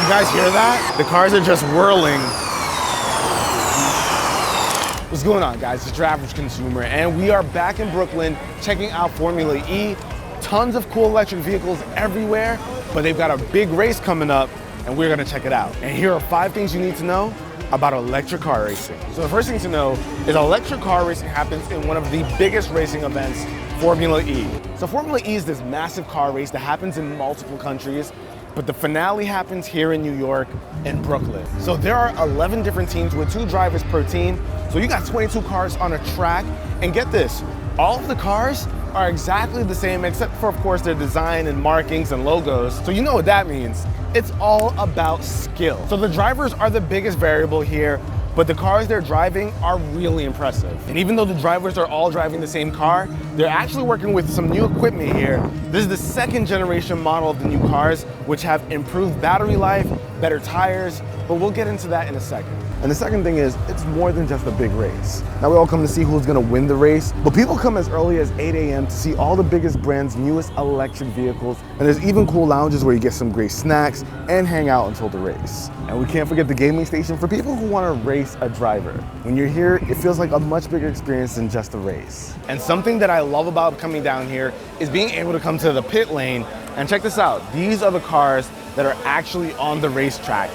You guys hear that? The cars are just whirling. What's going on, guys? It's UrAvgConsumer, and we are back in Brooklyn checking out Formula E. Tons of cool electric vehicles everywhere, but they've got a big race coming up, and we're gonna check it out. And here are 5 things you need to know about electric car racing. So the first thing to know is electric car racing happens in one of the biggest racing events, Formula E. So Formula E is this massive car race that happens in multiple countries, but the finale happens here in New York and Brooklyn. So there are 11 different teams with 2 drivers per team. So you got 22 cars on a track, and get this, all of the cars are exactly the same except for, of course, their design and markings and logos. So you know what that means. It's all about skill. So the drivers are the biggest variable here, but the cars they're driving are really impressive. And even though the drivers are all driving the same car, they're actually working with some new equipment here. This is the 2nd generation model of the new cars, which have improved battery life, better tires, but we'll get into that in a second. And the second thing is, it's more than just a big race. Now we all come to see who's gonna win the race, but people come as early as 8 a.m. to see all the biggest brands' newest electric vehicles, and there's even cool lounges where you get some great snacks and hang out until the race. And we can't forget the gaming station for people who wanna race a driver. When you're here, it feels like a much bigger experience than just a race. And something that I love about coming down here is being able to come to the pit lane, and check this out. These are the cars that are actually on the racetrack.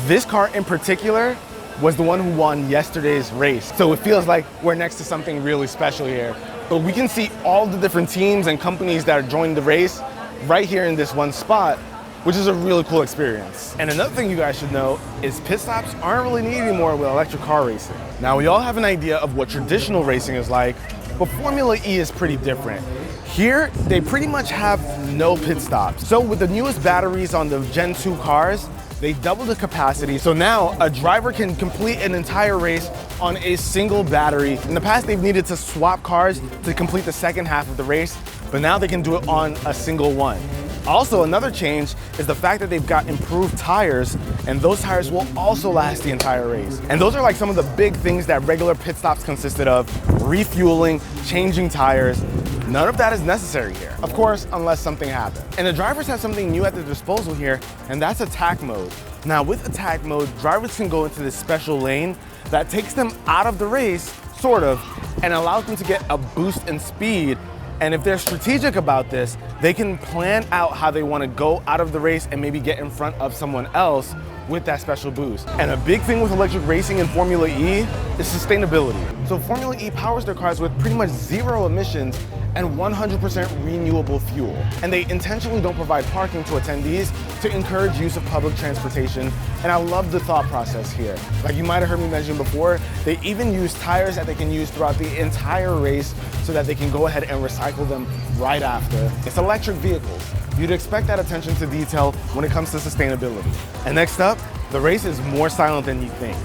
This car in particular was the one who won yesterday's race. So it feels like we're next to something really special here. But we can see all the different teams and companies that are joining the race right here in this one spot, which is a really cool experience. And another thing you guys should know is pit stops aren't really needed anymore with electric car racing. Now we all have an idea of what traditional racing is like, but Formula E is pretty different. Here, they pretty much have no pit stops. So with the newest batteries on the Gen 2 cars, they doubled the capacity, so now a driver can complete an entire race on a single battery. In the past, they've needed to swap cars to complete the second half of the race, but now they can do it on a single one. Also, another change is the fact that they've got improved tires, and those tires will also last the entire race. And those are like some of the big things that regular pit stops consisted of: refueling, changing tires. None of that is necessary here, of course, unless something happens. And the drivers have something new at their disposal here, and that's attack mode. Now with attack mode, drivers can go into this special lane that takes them out of the race, sort of, and allows them to get a boost in speed. And if they're strategic about this, they can plan out how they want to go out of the race and maybe get in front of someone else with that special boost. And a big thing with electric racing in Formula E is sustainability. So Formula E powers their cars with pretty much 0 emissions and 100% renewable fuel. And they intentionally don't provide parking to attendees to encourage use of public transportation. And I love the thought process here. Like you might have heard me mention before, they even use tires that they can use throughout the entire race so that they can go ahead and recycle them right after. It's electric vehicles. You'd expect that attention to detail when it comes to sustainability. And next up, the race is more silent than you think.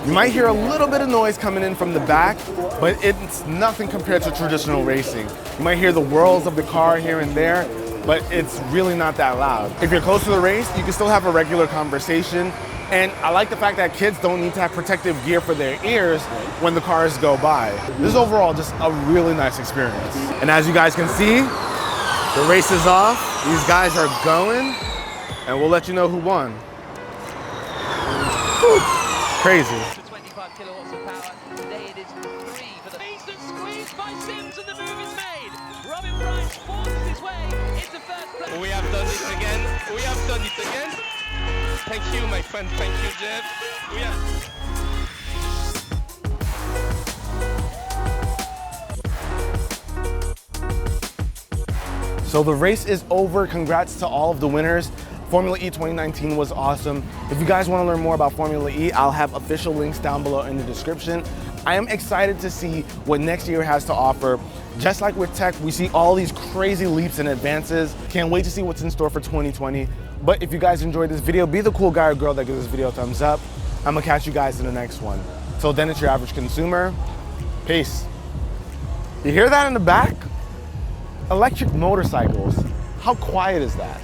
You might hear a little bit of noise coming in from the back, but it's nothing compared to traditional racing. You might hear the whirls of the car here and there, but it's really not that loud. If you're close to the race, you can still have a regular conversation. And I like the fact that kids don't need to have protective gear for their ears when the cars go by. This is overall just a really nice experience. And as you guys can see, the race is off. These guys are going, and we'll let you know who won. Whew. Crazy. 25 kilowatts of power. Today it is 3 for the instant squeeze by Sims, and the move is made. Robin Price forces his way into first place. We have done it again. We have done it again. Thank you, my friend. Thank you, Jeff. We have. So the race is over. Congrats to all of the winners. Formula E 2019 was awesome. If you guys want to learn more about Formula E, I'll have official links down below in the description. I am excited to see what next year has to offer. Just like with tech, we see all these crazy leaps and advances. Can't wait to see what's in store for 2020. But if you guys enjoyed this video, be the cool guy or girl that gives this video a thumbs up. I'm gonna catch you guys in the next one. Till then, it's UrAvgConsumer. Peace. You hear that in the back? Electric motorcycles. How quiet is that?